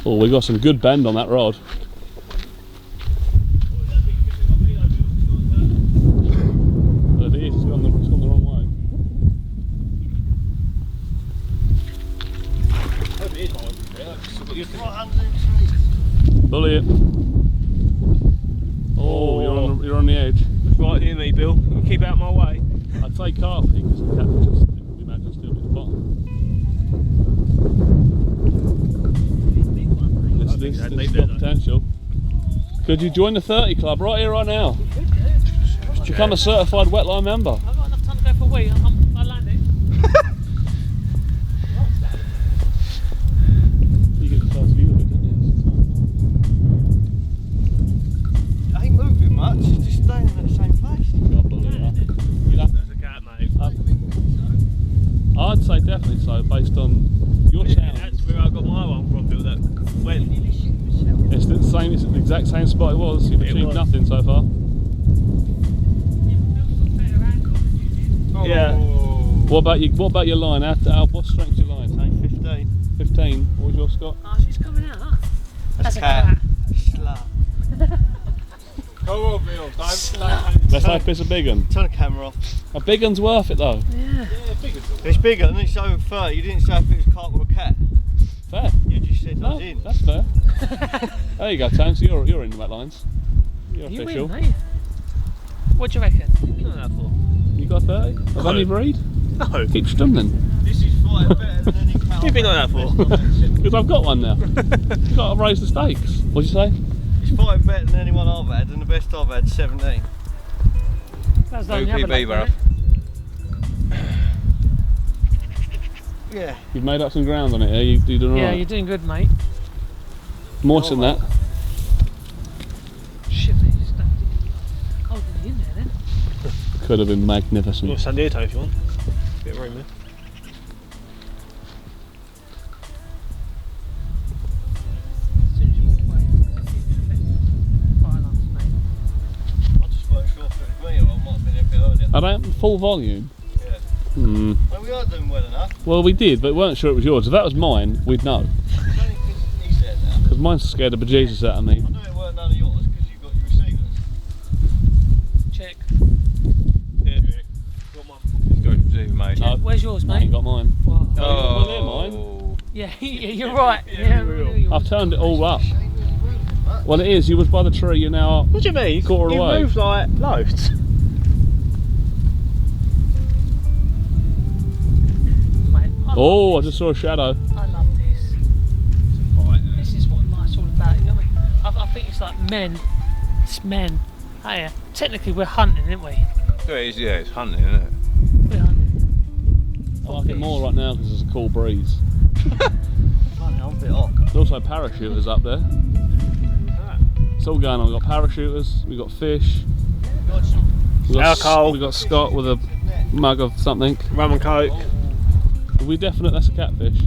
Oh, we got some good bend on that rod. Well, it is, it's gone the wrong way. Bully it. Oh, you're on the edge. It's right near me, Bill. You keep out my way. I'd say carp because the catfish just imagine still at the bottom. This has got potential. Could you join the 30 club right here, right now? Become a certified wetline member. I've got enough time to go for a wee. I'll land it. You get the first view of it, don't you? I ain't moving much, it's just staying in the same place. There's a cat, mate. I'd say definitely so, based on your sound. That's where I got my one from, Bill. That went. It's the same. It's the exact same spot it was. You've achieved nothing so far. Yeah. What about your line? What strength's your line? 15. 15. What was your, Scott? Oh, she's coming out, huh? That's a cat. cat. Slut. Come on, Bill. Let's hope it's a big one. Turn the camera off. A big one's worth it though. Yeah. It's bigger and it's over 30. You didn't say if it was carp or a cat. Fair. You just said I No, was in. that's fair. There you go, Tom. So you're in the Wetlines. You're You official. win, mate. What do you reckon? You know that for? You got 30? Of any breed? No. Keep stumbling. This is far better than any carp. You've been like that for? Because I've got one now. You've got to raise the stakes. What'd you say? It's far better than anyone I've had, and the best I've had 17. That's like the other PB, lot, bruv. Yeah. You've made up some ground on it here. You're doing Yeah, alright. you're doing good, mate. Moisten that. Shit, mate. Just don't hold it in there then. Could have been magnificent. Well, stand here, Tony, if you want. Bit of room there. As soon as you walk away, fire alarms, mate. I just weren't sure if it was me or I might have been a bit earlier. I don't full volume. Yeah. Hmm. Well, we are doing well enough. Well, we did, but we weren't sure it was yours. If that was mine, we'd know. It's only 'cause he's there now. Because mine's scared the bejesus out of me. I knew it weren't none of yours because you got your receivers. Check. Yeah. Got mine. Let's go to mate. No. Where's yours, I mate? ain't got mine. Whoa. Well, they're mine. Yeah, you're right. Yeah, I've turned it all up. Well, it is. You was by the tree. You're now. What do you mean? Quarter you away. moved like loads. Mate, Oh, I just saw a shadow. I love this. This is what life's all about, you know what I mean? I think it's like men. It's men. Hey, technically we're hunting, aren't we? Yeah, it's hunting, isn't it? We're hunting. I like it more right now because there's a cool breeze. Funny, I'm a bit hot. There's also parachuters up there. It's all going on. We've got parachuters, we've got fish, we've got, Alcohol. we've got Scott with a mug of something. Rum and coke. Are we definite that's a catfish?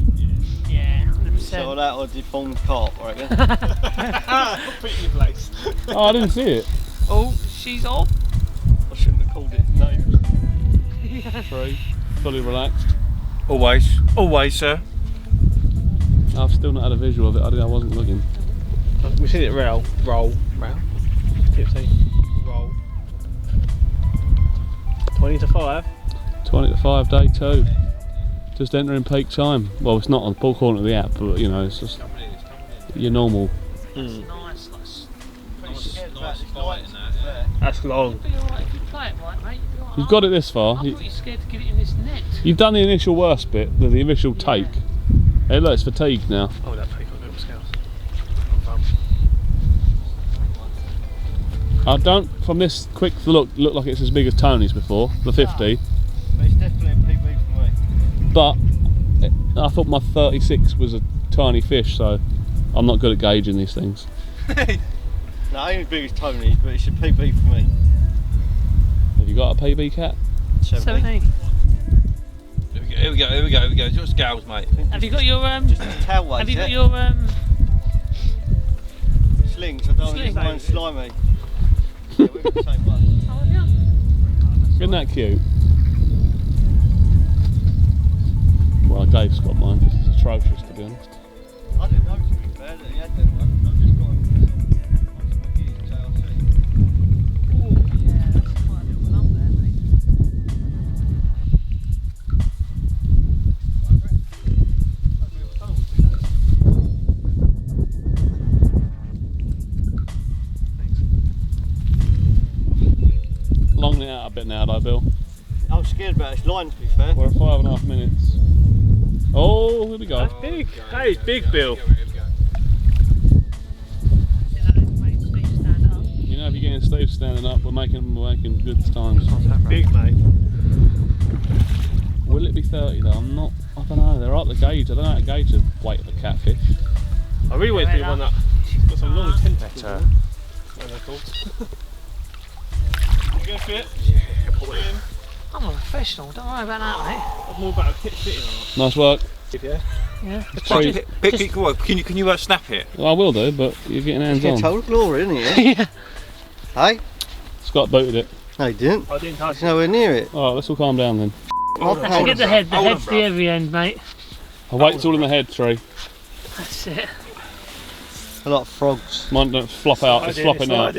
Yeah, So 100%. that or deformed carp, I reckon. Put your place. Oh, I didn't see it. Oh, she's off. I shouldn't have called it name. Tree, fully relaxed. Always. Always, sir. I've still not had a visual of it. I wasn't looking. We've seen it roll. Tipsy. Roll. 20 to 5. 20 to 5, day 2. Just entering peak time. Well, it's not on the pool corner of the app, but you know, it's just your normal. Nice, nice. That's long. You'll be alright if you play it right, mate. You'll be alright. You've got it this far. I thought you're scared to get it in this net. You've done the initial worst bit, the initial take. Hey, look, it's fatigued now. Oh, that peacock little scales. I don't, from this quick look like it's as big as Tony's before, the 50. But it's definitely a PB for me. But I thought my 36 was a tiny fish, so I'm not good at gauging these things. No, I ain't as big as Tony's, but it's a PB for me. Have you got a PB cat? 17. Here we go. Your scales, mate. Have you got your Just a towel weight, have you got yeah? your slings? I don't want Slings. mine slimy. Yeah, we've got the same one. oh, have you? Isn't that cute? Well, Dave's got mine, 'cause it's atrocious to be honest. I didn't know, to be fair, that it now though, Bill. I'm scared about this line, to be fair. We're at 5.5 minutes. Oh, here we go. That's big. That is big, Bill. You know, if you're getting Steve standing up, we're making good times. Big, mate. Will it be 30 though? I don't know. They're up the gauge. I don't know how to gauge the weight of a catfish. I really want to do one that got some long tentacles. They're cool. You gonna fit? Yeah, put it in. I'm a professional, don't worry about that, mate. It's more about a kit fitting or not. Nice work. Yeah. Yeah. Can you snap it? Well, I will do, but you're getting hands Get on. total glory, isn't he? Yeah. Hey? Scott booted it. No, he didn't. I didn't touch He's nowhere near it. Alright, let's all calm down then. Actually, get the head. The head's the heavy end, mate. The weight's all in the head, Tree. That's it. A lot of frogs. Mine don't flop out, it's flopping out.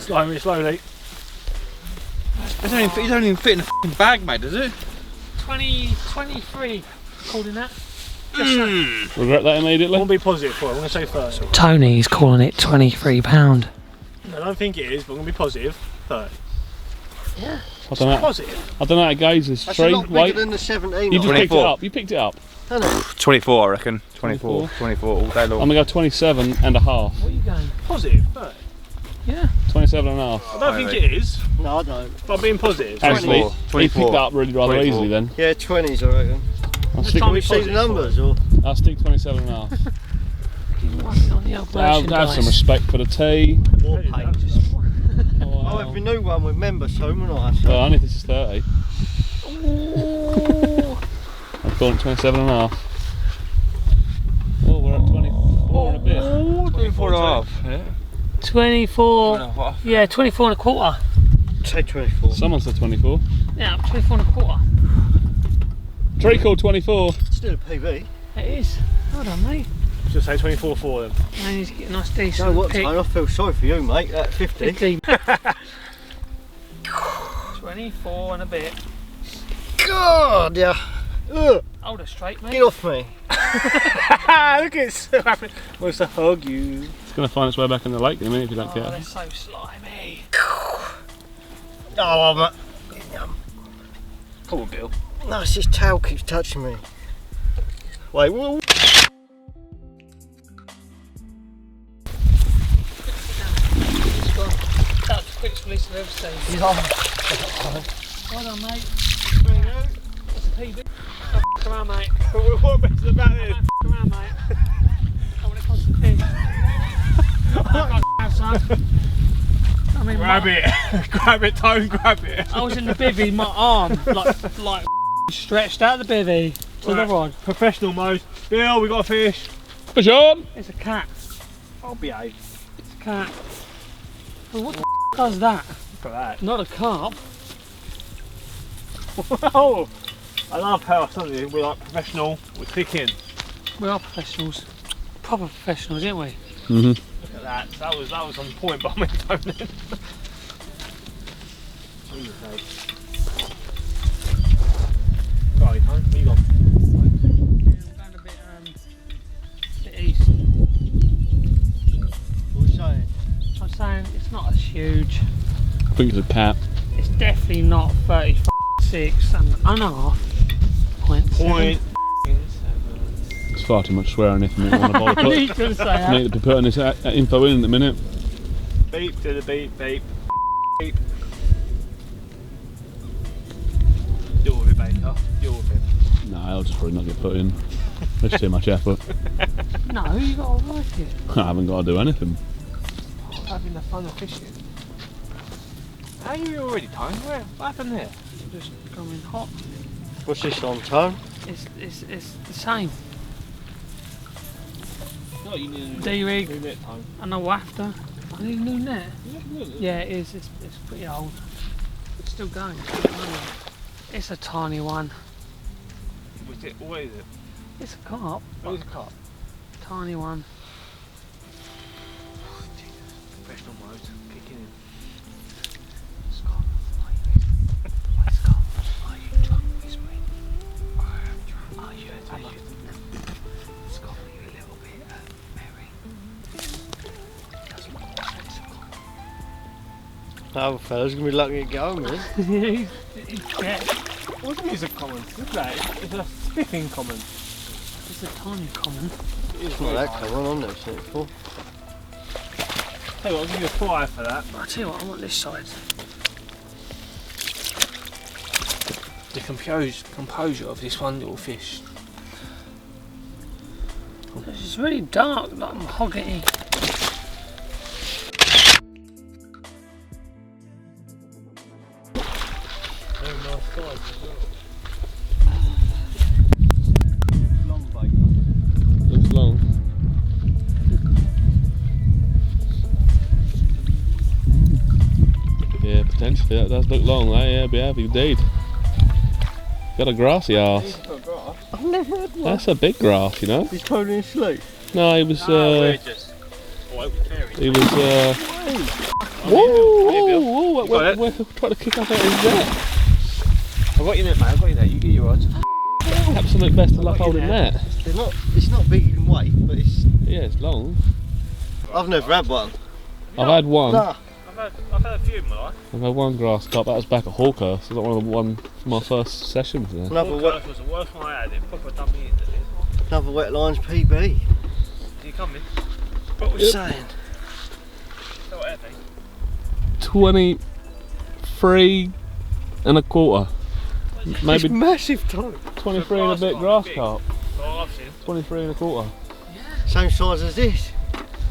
Slide me slowly. It don't even fit in a f***ing bag, mate, does it? 23. Calling that. Regret that I immediately? want to be positive for it. I'm going to say 30. Tony's calling it £23. I don't think it is, but I'm going to be positive. 30. Yeah. I don't know. Positive. I don't know how to gauge this That's Tree. a lot bigger Weight. than the 17. You just picked it 24. up. You picked it up. 24, I reckon. 24 all day long. I'm gonna go 27 and a half. What are you going? Positive. 30. Yeah. 27 and a half. I don't think it is, No, I don't. but I'm being positive. Actually, 24. he picked that up really rather 24. easily then. Yeah, 20s, I reckon. I'll stick, trying Can we to see the numbers, or? I'll stick 27 and a half. On the old Have merchandise. some respect for the tea. Or pages. Oh, if we knew one with members home or not, Well, only if this is 30. Ooh. I've gone 27 and a half. Oh, we're at 24 and a bit. 24 and a half. Yeah. 24. Yeah, 24 and a quarter. say 24. Someone said 24. Yeah, 24 and a quarter. Tree called 24. Still a PB. It is. Hold on, mate. Just say 24 for them. I need to get a nice You decent know what, pick. Tone? I feel sorry for you, mate. At 50. 15. 24 and a bit. God, yeah. Ugh, Hold her straight, mate. get off me. Look at it so happy. Wants to hug you. It's going to find its way back in the lake in a minute if you don't Oh, get they're it. so slimy. Oh, I'm Come on, Bill. no, it's his tail keeps touching me. Wait, whoa. That's the quickest release I've ever seen. He's on. Hold on, mate. What's a PB? F around, mate. What better about this? F around, mate. I want to cost a fish. I mean, Grab it. Grab it, Tone, grab it. I was in the bivvy, my arm like stretched out the bivvy to the rod. Professional mode. Bill, we got a fish. Fish on! It's a cat. I'll behave. It's a cat. Well, what the does that? Look at Not a carp. that. Wow. I love how suddenly we're like professional. We're clicking. We are professionals. Proper professionals, aren't we? Mm-hmm. Look at that. That was on point, but I mean, don't then. What do you say? Right, Tone, where you gone? Yeah, I'm going a bit east. What are you saying? I'm saying it's not as huge. I think it's a cat. It's definitely not 36 and a half. Point. Point. It's far too much swearing if you want to bother I put. need to say that. Need to be putting this info in a minute. Beep to the beep, beep. Beep. Deal with it, Baker. Deal with it. No, I'll just probably not get put in. It's too much effort. No, you got to like it. I haven't got to do anything. Having the fun of fishing. How are you already, Tone? What happened there? Just coming hot. What's this on, Tone? It's the same. No, you need D-rig new net, Tone. and a wafter. I need a new net. Yeah, it is. It's pretty old. It's still going. It's a tiny one. What is it? It's a carp. What is a carp? Tiny one. Professional mode. Kicking in. Scott, are you drunk this week? I am drunk. Are you? Scott, are you a little bit merry? Doesn't want to say Scott. Oh, fella's gonna be lucky to get home, man. Yeah, What is a common? Look at that. It's a spiffing common. it's a tiny common. It's not that common, I've never seen it before. Tell you what, I'll give you a 5 for that. I'll tell you what, I want this side. The composure of this one little fish. It's really dark, like mahogany. Very nice size as well. Long bait. Looks long. Yeah, potentially that does look long. Yeah, be happy indeed. Got a grassy arse. I've never had one. That's a big grass, you know. He's totally asleep. No, he was. we're just. Oh, very. He was. Whoa! We're trying to kick off out his net. I've got you there, mate. I've got you there. You get your odds. Absolute best of luck holding that. It's not big in weight, but it's. Yeah, it's long. I've never had one. I've had one. Nah. I've had a few in my life. I've had one grass carp. That was back at Hawkhurst. I got one from my first sessions there. Another was the worst one I had. It proper done me into this. Another Wetlines PB. Do you come in? What was saying? So what heavy? 23 and a quarter. Maybe It's massive time. 23 and a bit grass carp. Oh, I've seen. 23 and a quarter. Same size as this.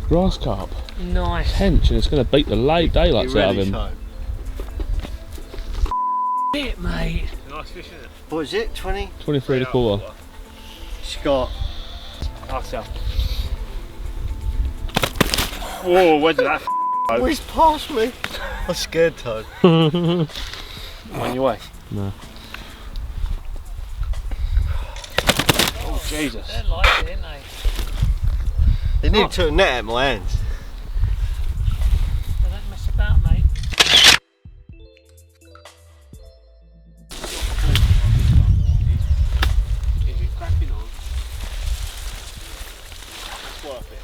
Grass carp. Nice. Hench, and it's going to beat the daylights out of him. So. It, mate. Nice fish, isn't it? What is it? 20? 23 and a quarter. Scott. Nice, yeah. Whoa, where did that Whiz past me. I'm scared, Toad. on your way? No. Oh, Jesus. They like it, didn't they? They nearly took a net out of my hands. They don't mess about, mate. Is it cracking on? It's worth it.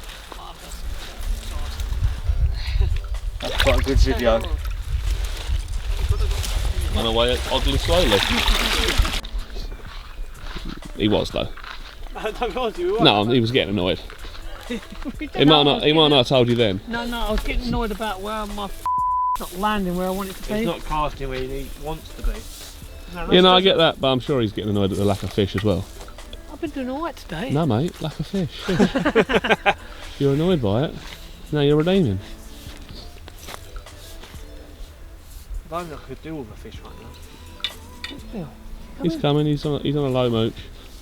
That's quite a good video. Went away oddly slowly. He was though. Don't lie to you, No, he was getting annoyed. He might not have told you then. No, I was getting annoyed about where my not landing where I want it to be. He's not casting where he wants to be. No, You know, I get that, but I'm sure he's getting annoyed at the lack of fish as well. I've been doing alright today. No, mate, lack of fish. You're annoyed by it. Now you're redeeming. I don't think I could deal with a fish right now. What's Bill? He's coming. He's on a low mooch.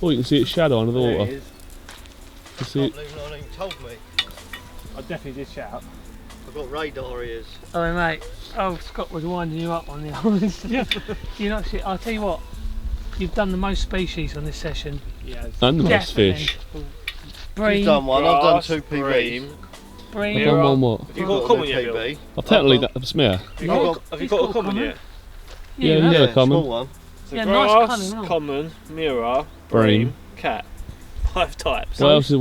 Oh, you can see its shadow under the There water. he is. You see it. Can't believe no one even told me. I definitely did shout. I've got radar ears. Oh, mate. Oh, Scott was winding you up on the others. You're not shit. I'll tell you what. You've done the most species on this session. Yeah. And the most Definitely. fish. Bream. You've done one, I've done Grass, 2 PBs. bream. I've Bream. done one more. Have you got a common yet, Bill? PB. I've technically done smear. Have you got a common yet? Yeah, you yeah. have. a common. Small one. So Yeah, nice grass, colour, isn't it? common, mirror, Bream. bream, cat. 5 types. What else is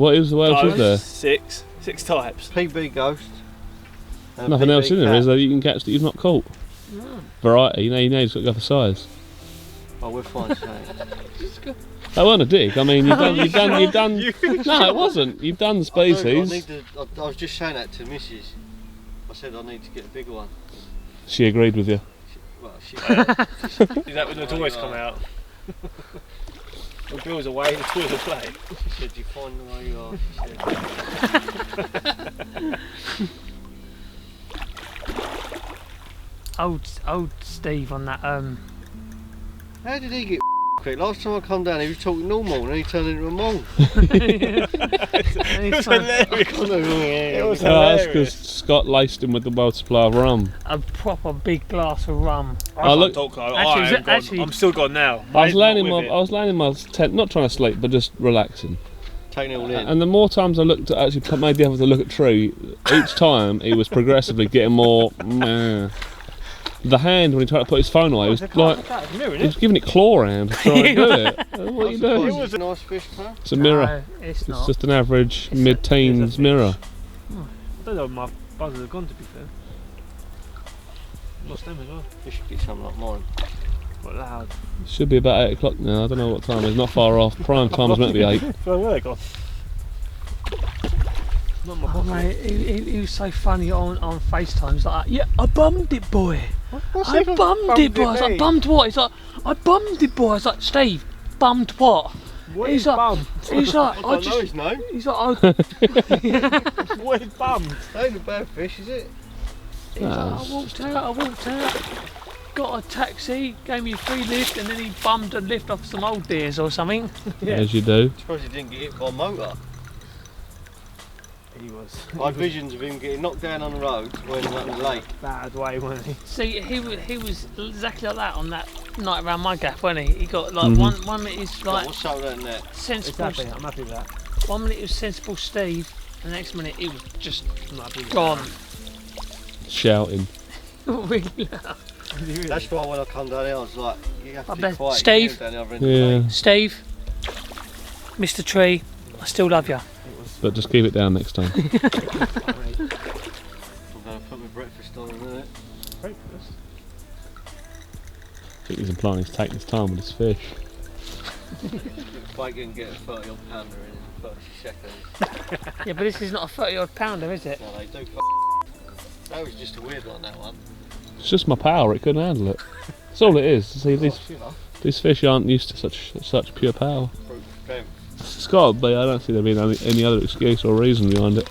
there? 6 types. PB ghost. and a Nothing PB else in there, cat. is there? You can catch that you've not caught. No. Variety. You know you've got to go for size. Oh, we're fine, Shane. That weren't a dig. I mean, you've done. No, it wasn't. You've done I species. was just saying that to Mrs. I said I need to get a bigger one. She agreed with you. She Is that when the toys come out? When Bill's away, the toys will play. She said, you find the way you are. She said. Old Steve on that. How did he get quick? Last time I come down, he was talking normal, and then he turned into a mole. It was hilarious. That's because Scott laced him with the world supply of rum. A proper big glass of rum. I looked- I'm still gone now. I was laying in my tent, not trying to sleep, but just relaxing. Taking it all in. And the more times I looked at, actually made the effort to look at Tree, each time he was progressively getting more. Meh. The hand when he tried to put his phone away, was like he was giving it claw round to try and do it. What are you doing? It was a nice fish, pal. It's a mirror. No, it's It's not. just an average It's a- mid-teens it's a mirror. I don't know where my buzzers have gone, to be fair. Lost them as well. You should get something like mine. What loud? It should be about 8 o'clock now. I don't know what time. It's not far off. Prime time's meant to be 8. So where they gone? Not my Oh, pocket. mate, he was so funny on FaceTime. He's like, yeah, I bummed it, boy. What's I he got bummed it, boy. I was like, me? bummed what? He's like, I bummed it, boy. I was like, Steve, bummed what? What He's is like, bummed? he's like, I I don't know just. his name. He's like, I. What is bummed? That ain't a bad fish, is it? He's like, I walked out, got a taxi, gave me a free lift, and then he bummed a lift off some old deers or something. As you do. Suppose he didn't get hit by a motor. He was. I had visions of him getting knocked down on the road when up in the lake. Bad way, wasn't he? See, he was exactly like that on that night around my gaff, wasn't he? He got like one minute he's Like, like what's up with that net? It's sensible. happy. I'm happy with that. 1 minute it was sensible Steve, the next minute it was just I'm not happy with gone. Shouting. Really loud. that. Really? That's why when I come down here, I was like, you have to I be bet- quiet. Steve? Down the other end of the Yeah. lake. Steve, Mr. Tree, I still love you. But just keep it down next time. I'm going to put my breakfast on in a minute. Breakfast. I think he's implying he's taking his time with his fish. If I can get a 30 odd pounder in 30 seconds. Yeah, but this is not a 30-odd pounder, is it? No, they do. That was just a weird one, that one. It's just my power, it couldn't handle it. That's all it is. See, You know. these fish aren't used to such pure power. Brute strength. It's got to be. I don't see there being any other excuse or reason behind it.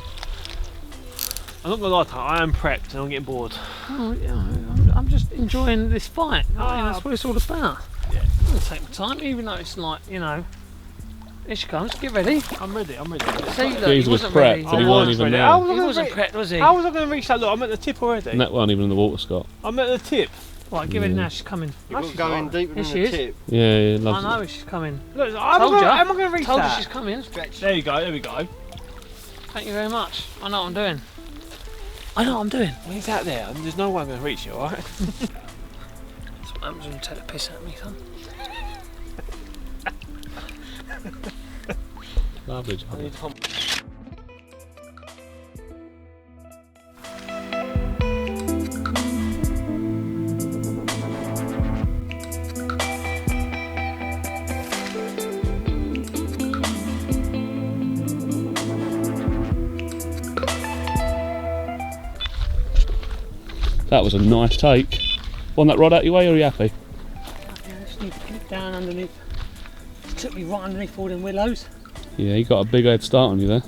I'm not gonna lie to you, I am prepped and I'm getting bored. Oh, yeah, I'm just enjoying this fight. I mean, that's what it's all about. Yeah. I'm going to take my time, even though it's like, you know, here she comes, get ready. I'm ready. See, look, He's he was wasn't prepped ready. and he weren't even there. How was I He gonna wasn't re- prepped, was he? How was I going to reach that? Look, I'm at the tip already. And that weren't even in the water, Scott. I'm at the tip. Right, get ready now, she's coming. You've got to she's go in alright. deeper Here than she the is. tip. Yeah, he I loves know it. she's coming. Look, Told how am I ya. going to reach Told that? you she's coming. Stretch. There you go, there we go. Thank you very much. I know what I'm doing. I know what I'm doing. When he's out there, there's no way I'm going to reach you, alright? That's what happens when you take the piss at me, son. Lovely job. That was a nice take. Want that rod out your way, or are you happy? Yeah, I just need to get down underneath. It took me right underneath all them willows. Yeah, you got a big head start on you there.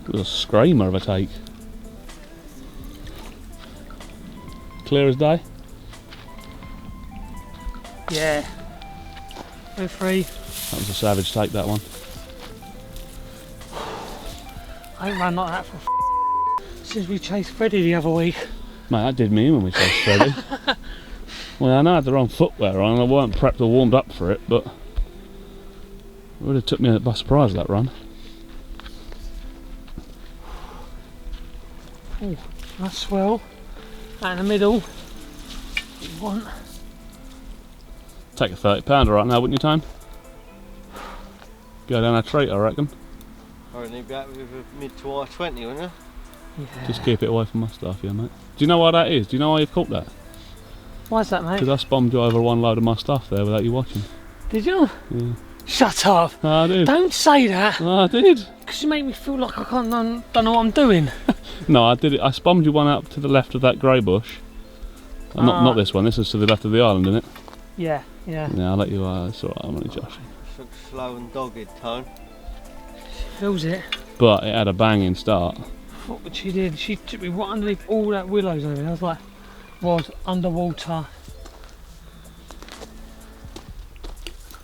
It was a screamer of a take. Clear as day? Yeah. We're free. That was a savage take, that one. I ain't run like that for since we chased Freddie the other week. Mate, that did me in when we chased Freddie. Well, I know I had the wrong footwear on, I weren't prepped or warmed up for it, but it would have took me by surprise, that run. Oh, nice swell. Out in the middle. You want. Take a 30 pounder right now, wouldn't you, Tone? Go down a treat, I reckon. I reckon you'd be out with a mid to high 20, wouldn't you? Yeah. Just keep it away from my stuff, yeah, mate. Do you know why that is? Do you know why you've caught that? Why's that, mate? Because I bombed you over one load of my stuff there without you watching. Did you? Yeah. Shut up. I did. Don't say that. I did. Because you make me feel like I can't don't know what I'm doing. No, I did it. I bombed you one up to the left of that grey bush. Not this one. This is to the left of the island, isn't it? Yeah, yeah. Yeah, I'll let you. It's alright. I'm only joshing. Look slow and dogged, Tone. She feels it. But it had a banging start. What she did, she took me right underneath all that willows over there. I was like, rod underwater.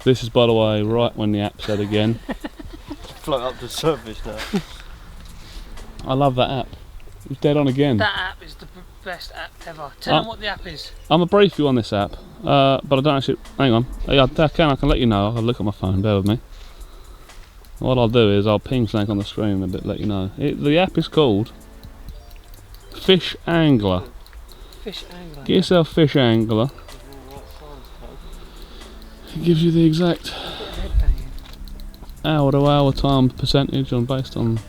This is, by the way, right when the app said again. Float up to the surface now. I love that app. It's dead on again. That app is the best app ever. Tell them what the app is. I'm gonna brief you on this app, but I don't actually. Hang on. Yeah, I can let you know. I'll look at my phone. Bear with me. What I'll do is I'll ping something on the screen in a bit, let you know. The app is called Fish Angler. Fish angler. Get yourself Fish Angler. It gives you the exact hour-to-hour time percentage based on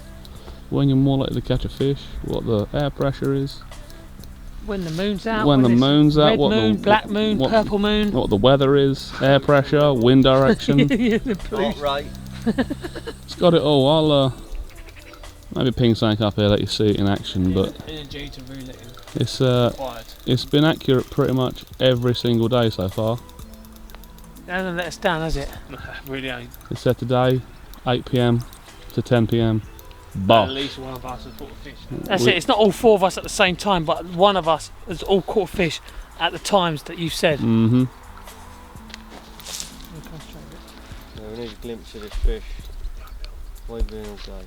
when you're more likely to catch a fish, what the air pressure is. When the moon's out. When the moon's out, red what moon, the black moon, purple moon. what the weather is, air pressure, wind direction. Yeah, the police. Right. It's got it all. I'll maybe ping something up here, let you see it in action. But Energy to relay it's been accurate pretty much every single day so far. It hasn't let us down, has it? No, really ain't. It said today, 8 PM to 10 PM. Bosh. At least one of us has caught a fish. That's it. It's not all 4 of us at the same time, but one of us has all caught fish at the times that you said. Mm-hmm. Yeah, we need a glimpse of this fish. Where have you been all day?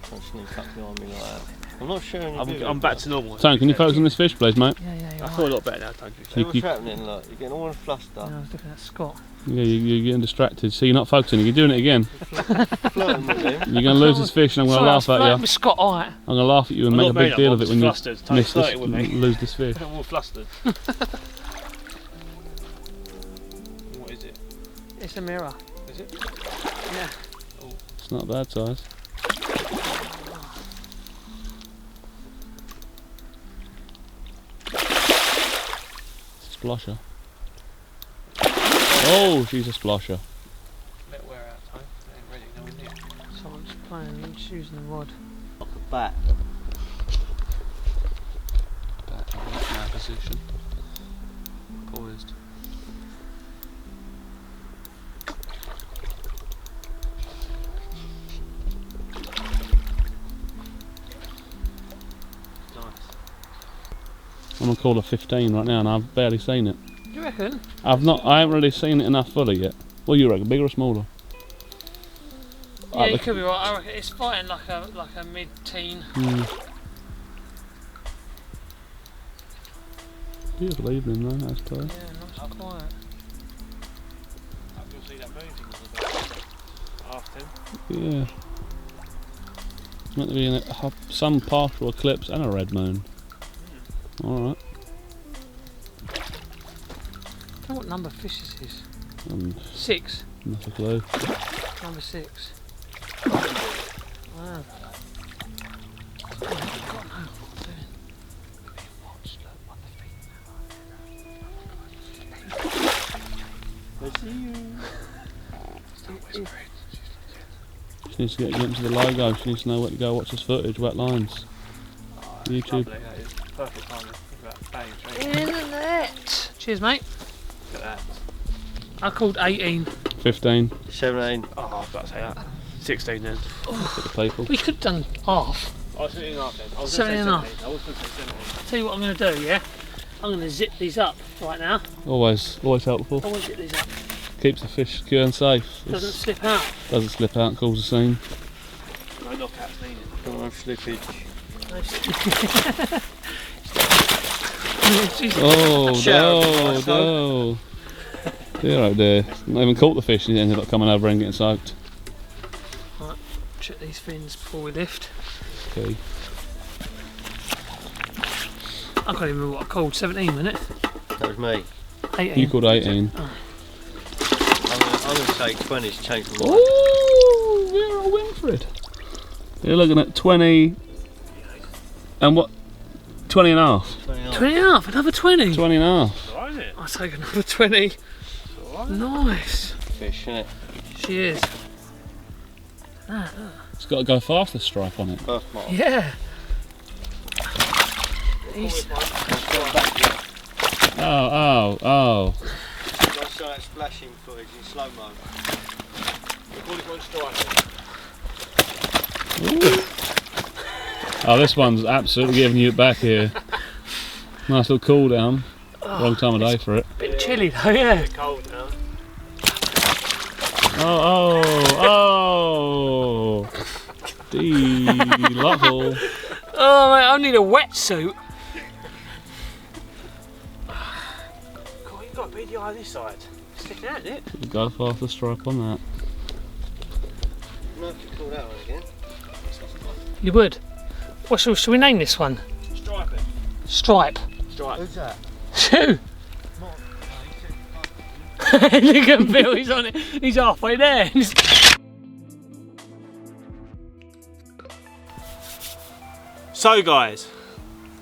Can't sneak up behind me like that. I'm not sharing your video, I'm back to normal. Tony, can you focus on this fish, please, mate? Yeah. I feel a lot better now, don't you? See what's happening, look. You're getting all in a fluster. I was looking at Scott. Yeah, you're getting distracted. See, you're not focusing. You're doing it again. Flirting with him. You're going to lose this fish, and I'm going to laugh at you. With Scott, alright. I'm going to laugh at you and make a big deal of it when you miss this, with me. lose this fish. I'm all flustered. What is it? It's a mirror. Is it? Yeah. It's not a bad size. Splasher. Oh, she's a splasher. Let wear out time. They ain't ready, no one near. So I'm just playing, I'm just using the rod. Like a bat. Back in that position. Poised. I'm gonna call a 15 right now, and I've barely seen it. You reckon? I haven't really seen it enough fully yet. What do you reckon, bigger or smaller? Yeah, you could be right. I reckon it's fighting like a mid-teen. Beautiful evening though, that's clear. Yeah, nice and quiet. You'll see that moving about 10:30. Yeah. It's meant to be some partial eclipse and a red moon. Alright. I don't know what number fish this is. 6. Not a clue. Number 6. Wow. I see you. She needs to get a glimpse of the logo, she needs to know where to go watch this footage, Wetlines. YouTube. Lovely, that is perfect timing. Look at that. Bang, In the net. Cheers, mate. Look at that. I called 18. 15. 17. Oh, I was about to say that. 16 then. Look at the people. We could have done half. I was 17 and a half then. I was 17 and a half. 17. I was going to say 17. I'll tell you what I'm going to do, yeah? I'm going to zip these up right now. Always helpful. I want to zip these up. Keeps the fish secure and safe. Doesn't slip out. Doesn't slip out and cause a scene. No knockouts needed. Don't have slippage. Oh, no. Dear oh dear. Not even caught the fish and he ended up coming over and getting soaked. Right, check these fins before we lift. Okay. I can't even remember what I called. 17, wasn't it? That was me. 18. You called 18. Oh. I'm going to say 20's changed my mind. Ooh, Vera Winfred. You're looking at 20 and what? 20 and a half. 20 and a half, another 20. 20 and a half. Alright, isn't it? I'll take another 20. Alright. Nice. Fish, innit? She is. It's got to go faster stripe on it. Birthmark. Yeah. He's, Oh. Let's show that splashing footage in slow-mo. Oh, this one's absolutely giving you it back here. Nice little cool down. Wrong time of day for it. bit chilly though, yeah. Cold now. Oh. Delightful. Oh mate, I need a wetsuit. God, you've got a beady eye this side. Sticking out, isn't it? Go faster stripe on that. I'm going to have to call that one again. You would. What shall we name this one? Stripe it. Stripe. Stripe. Who's that? Who? Look at Bill, he's on it. He's halfway there. So guys,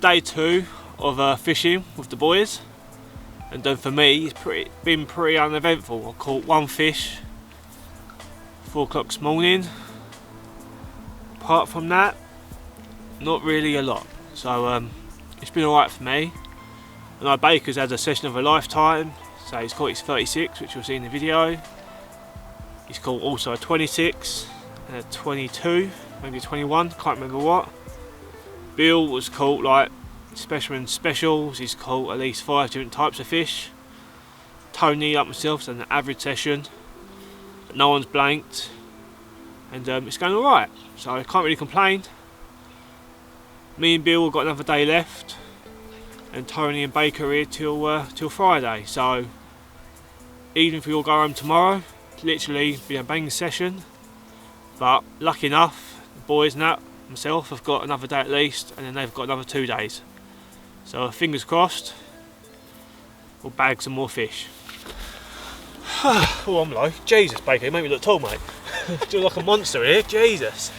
day 2 of fishing with the boys, and for me it's been pretty uneventful. I caught 1 fish 4 o'clock this morning. Apart from that, not really a lot. So it's been alright for me. I know Baker's had a session of a lifetime, so he's caught his 36, which you'll see in the video. He's caught also a 26 and a 22, maybe a 21, can't remember what. Bill was caught like specimen specials, he's caught at least 5 different types of fish. Tony, like myself, has done an average session, but no one's blanked, and it's going alright, so I can't really complain. Me and Bill have got another day left, and Tony and Baker are here till Friday, so even if we all go home tomorrow, literally be a banging session. But lucky enough, the boys and that, myself, have got another day at least, and then they've got another 2 days. So fingers crossed, we'll bag some more fish. Oh, I'm low. Jesus, Baker, you make me look tall, mate. Feel like a monster here, Jesus.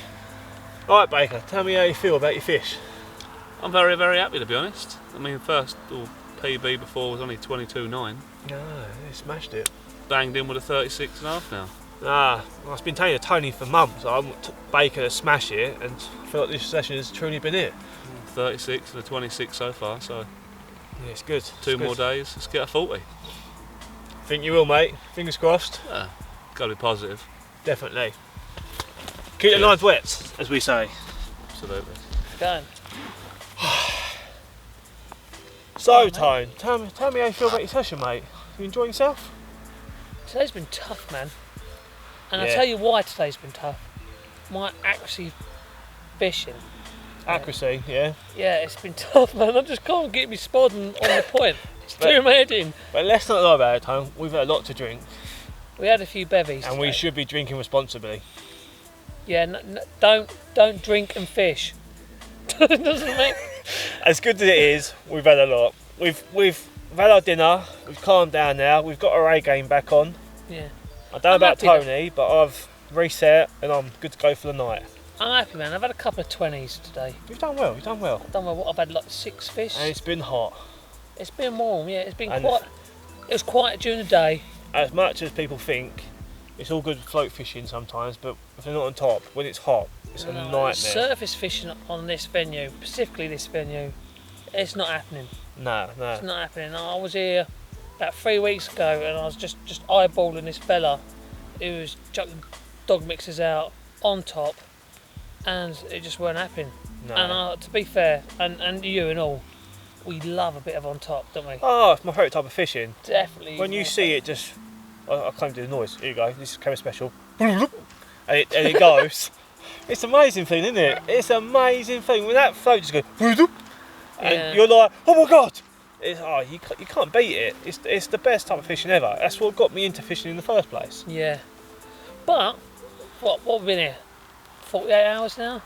Alright, Baker, tell me how you feel about your fish. I'm very, very happy, to be honest. I mean, first PB before was only 22.9. No, they smashed it. Banged in with a 36.5 now. Nah, I've been telling Tony for months I want Baker to smash it, and I feel like this session has truly been it. 36 and a 26 so far, so Yeah, it's good. two more days, let's get a 40. Think you will, mate. Fingers crossed. Yeah, gotta be positive. Definitely. Keep the lines wet, as we say. Absolutely. Going. So, Tone, tell me how you feel about your session, mate. You enjoying yourself? Today's been tough, man. And I'll Yeah. tell you why today's been tough. My accuracy fishing. Accuracy, yeah. Yeah, it's been tough, man. I just can't get me spot on the point. It's doing my head in. But let's not lie about it, Tone. We've had a lot to drink, We had a few bevies. and we today. should be drinking responsibly. Yeah, don't drink and fish. Doesn't make. As good as it is, we've had a lot. We've had our dinner. We've calmed down now. We've got our A game back on. Yeah, I don't know I'm about happy Tony, but I've reset and I'm good to go for the night. I'm happy, man. I've had a couple of 20s today. You've done well. You've done well. I don't know what I've had, like 6 fish. And it's been hot. It's been warm, yeah. It's been And- quite. It was quiet during the day. As much as people think, it's all good float fishing sometimes, but if they're not on top, when it's hot, it's a nightmare. Surface fishing on this venue, specifically this venue, it's not happening. No. It's not happening. I was here about 3 weeks ago, and I was just eyeballing this fella who was chucking dog mixers out on top, and it just weren't happening. No. And to be fair, and you and all, we love a bit of on top, don't we? Oh, it's my favourite type of fishing. Definitely. When you see it, just I can't do the noise. Here you go. This is camera special. And it goes. It's an amazing thing, isn't it? It's an amazing thing when that float just goes. And Yeah. you're like, oh my god! You can't beat it. It's the best type of fishing ever. That's what got me into fishing in the first place. Yeah. But what we've been here? 48 hours now.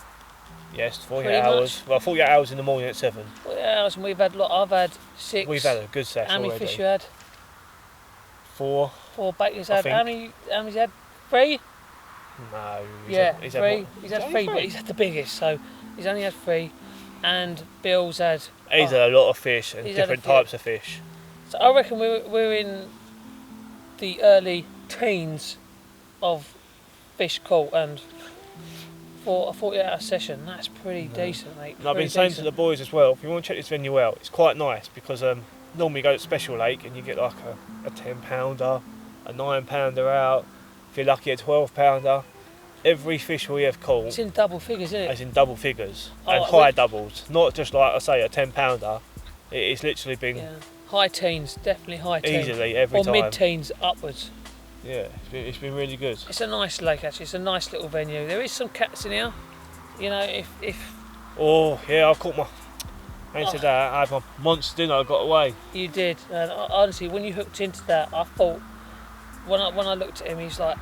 Yes, 48 Pretty hours. much. Well, 48 hours in the morning at 7. 48 hours, and we've had. Look, I've had 6. We've had a good session How many already. fish you had? 4. 4 baiters I had. think. How many's had? 3. No. Yeah, he's 3. He's had only 3, but he's had the biggest, so he's only had 3. And Bill's had. He's had a lot of fish and He's had a different few. types of fish. So I reckon we're in the early teens of fish caught, and for a 48-hour session, that's pretty decent, mate. And I've been Pretty saying to decent. the boys as well, if you want to check this venue out, it's quite nice because normally you go to Special Lake and you get like a 10 pounder, a 9 pounder out, if you're lucky a 12 pounder. Every fish we have caught It's in double figures, isn't it? is in double figures Oh, and high doubles, not just like I say a 10 pounder. It's literally been Yeah. High teens, definitely high teens. easily every Or time. mid-teens upwards. Yeah, it's been really good. It's a nice lake, actually. It's a nice little venue. There is some cats in here. You know, if Oh yeah, I caught my. Thanks to that, I had my monster dinner. I got away. you did, and honestly, when you hooked into that, I thought when I looked at him, he was like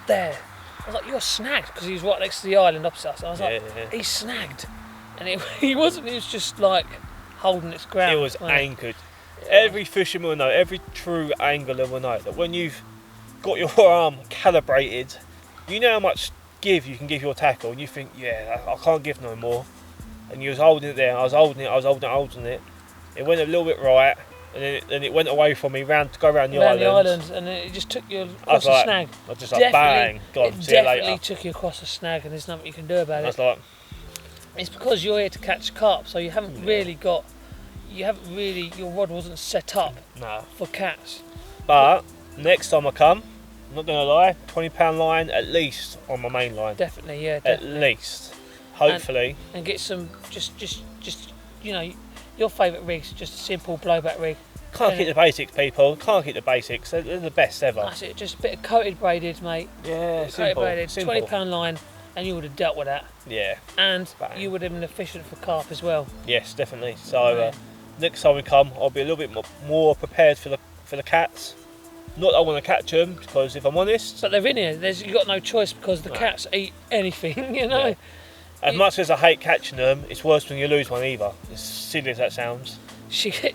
there. I was like, you're snagged, because he was right next to the island opposite us. I was like, Yeah. he's snagged, and he wasn't. He was just like holding its ground. It was wasn't it? anchored. Every fisherman will know, every true angler will know that when you've got your arm calibrated, you know how much give you can give your tackle, and you think, yeah, I can't give no more. and you was holding it there. I was holding it. It went a little bit right, and then it went away from me to go around the island. And then it just took you across a snag. I was just like, bang, gone, see you later. Definitely took you across a snag, and there's nothing you can do about it. I was like, it's because you're here to catch carp, so you haven't really your rod wasn't set up for cats. But next time I come, I'm not gonna lie, £20 line at least on my main line. Definitely, yeah. At least, hopefully. And get some just you know, your favourite rigs, just a simple blowback rig. Can't keep the basics, people. Can't keep the basics. They're the best ever. That's it. Just a bit of coated braided, mate. Yeah, simple. Coated braided. Simple. £20 line, and you would have dealt with that. Yeah. And bang. you would have been efficient for carp as well. Yes, definitely. So next time we come, I'll be a little bit more prepared for the cats. Not that I want to catch them, because if I'm honest, but they're in here. You've got no choice because the cats eat anything, you know. Yeah. As much as I hate catching them, it's worse when you lose one either. As silly as that sounds.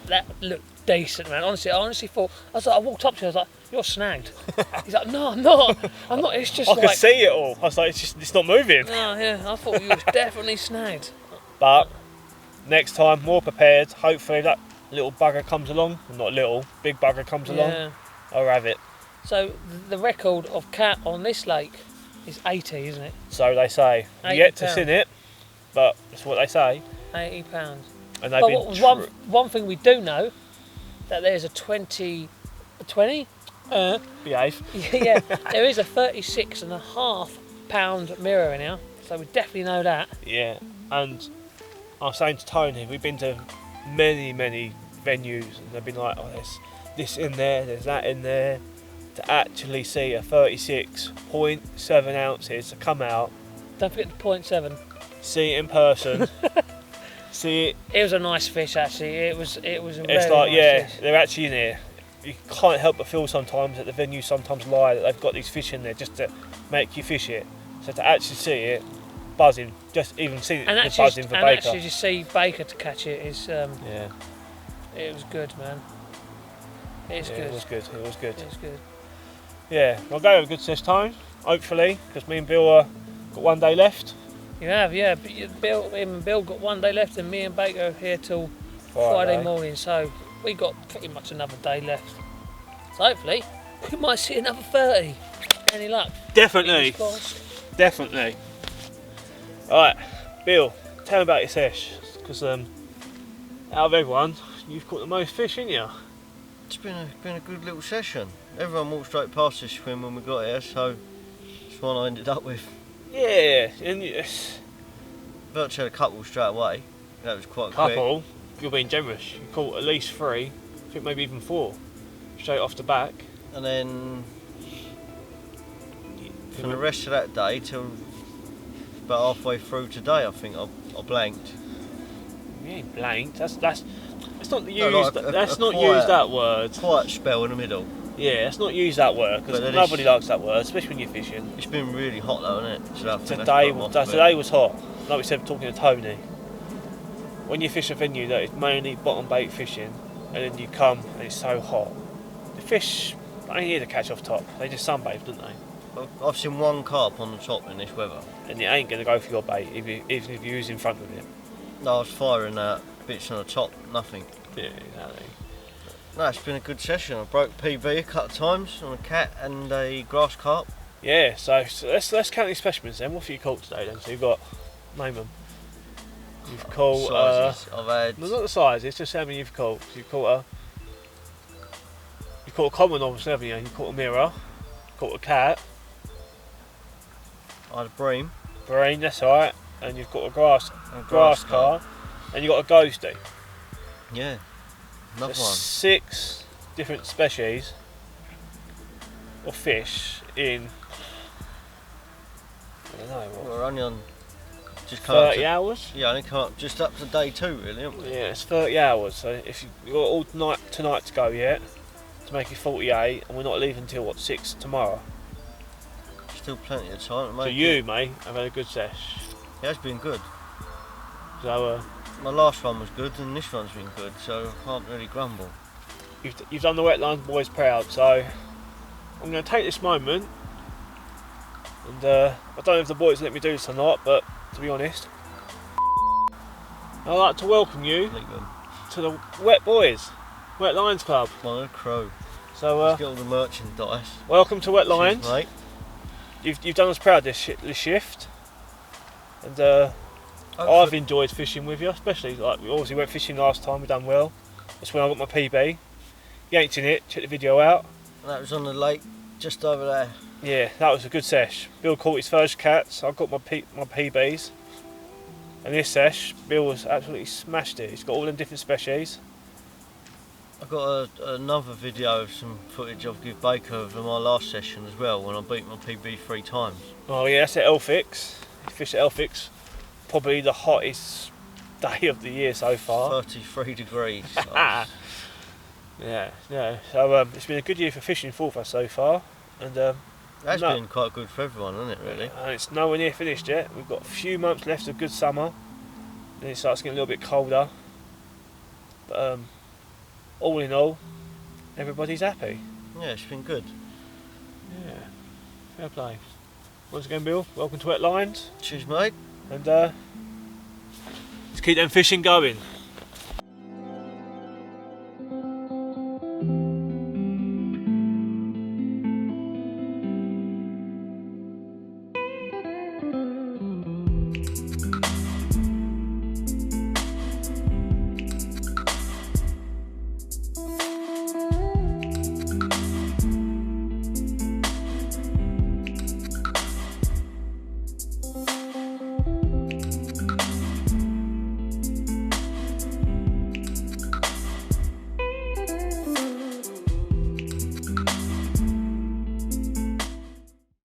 That looked decent, man. Honestly, I thought. I walked up to her. I was like, "You're snagged." He's like, "No, I'm not. I'm not. It's just." I could see it all. I was like, "It's not moving." No, yeah. I thought you was definitely snagged. But next time, more prepared. Hopefully that little bugger comes along. Not little, big bugger comes along. I'll have it. So the record of cat on this lake is 80, isn't it? So they say. Yet to seen it, but that's what they say. £80. And they've been one thing we do know, that there's a 20? Behave. Yeah, there is a 36.5 £, mirror in here, so we definitely know that. Yeah, and I was saying to Tony, we've been to many venues, and they've been like, oh, there's this in there, there's that in there. To actually see a 36.7 ounces to come out. Don't forget the 0.7. See it in person. See it. It was a nice fish, actually. It was a It's really like, nice fish. they're actually in here. You can't help but feel sometimes that the venues sometimes lie that they've got these fish in there just to make you fish it. So to actually see it, buzzing, just even see it, the buzzing for Baker. And actually just see Baker to catch it is, yeah. It was good, man. It's good. It was good. It was good. Yeah, I'll go have a good this time, hopefully, because me and Bill got 1 day left. You have, yeah. But him and Bill got 1 day left, and me and Baker are here till Friday morning. So we got pretty much another day left. So hopefully we might see another 30. Any luck? Definitely. Definitely. All right, Bill, tell me about your sesh, because out of everyone, you've caught the most fish, ain't you? It's been a good little session. Everyone walked straight past this swim when we got here, so it's one I ended up with. Yeah, and yes. Virtually had a couple straight away. That was quite quick. You're being generous. You caught at least 3, I think maybe even 4, straight off the back. And then from the rest of that day till about halfway through today, I think I blanked. You ain't blanked. That's not used. No, like that's not used that word. Quiet spell in the middle. Yeah, let's not use that word, because nobody likes that word, especially when you're fishing. It's been really hot though, isn't it? So today was hot. Like we said, talking to Tony. When you fish a venue that is mainly bottom bait fishing, and then you come and it's so hot, the fish ain't here to catch off top. They just sunbathe, don't they? I've seen 1 carp on the top in this weather. And it ain't going to go for your bait, even if you use in front of it. No, I was firing bits on the top, nothing. Yeah, exactly. No, it's been a good session. I broke PB a couple of times on a cat and a grass carp. Yeah, so let's count these specimens then. What have you caught today then? So you've got, name them. You've caught sizes. I've had. No, not the size. It's just how many you've caught. You've caught a common, obviously, haven't you? You caught a mirror. Caught a cat. I had a bream. Bream, that's right. And you've got a grass carp. And you've got a ghosty. Yeah. Another There's one. 6 different species of fish in, I don't know what. We're only on just 30 hours? Yeah, only come up just up to day 2 really, haven't we? Yeah, it's 30 hours, so if you've got all tonight to go yet, to make it 48, and we're not leaving until what, 6 tomorrow. Still plenty of time to make So you, mate, have had a good sesh. Yeah, it's been good. So my last one was good and this one's been good, so I can't really grumble. you've done the Wetlines boys proud, so I'm going to take this moment, and I don't know if the boys let me do this or not, but to be honest, I'd like to welcome you Lincoln. to the Wetlines Club. My crew. So, Let's get all the merchandise. welcome to Wetlines. Cheers, mate. You've done us proud this shift, and I've enjoyed fishing with you, especially like we obviously went fishing last time. We done well. That's when I got my PB. You ain't seen it. Check the video out. That was on the lake just over there. Yeah, that was a good sesh. Bill caught his first cats. I got my PBs, and this sesh, Bill has absolutely smashed it. He's got all them different species. I've got another video of some footage of Give Baker of my last session as well, when I beat my PB 3 times. Oh yeah, that's at Elfix. He fished at Elfix. Probably the hottest day of the year so far. 33 degrees. Yeah. So it's been a good year for fishing for us so far, and That's been quite good for everyone, hasn't it, really? and it's nowhere near finished yet. We've got a few months left of good summer, then it starts getting a little bit colder. But all in all, everybody's happy. Yeah, it's been good. Yeah, fair play. Once again, Bill, welcome to Wetlines, Cheers, mate. and let's keep them fishing going.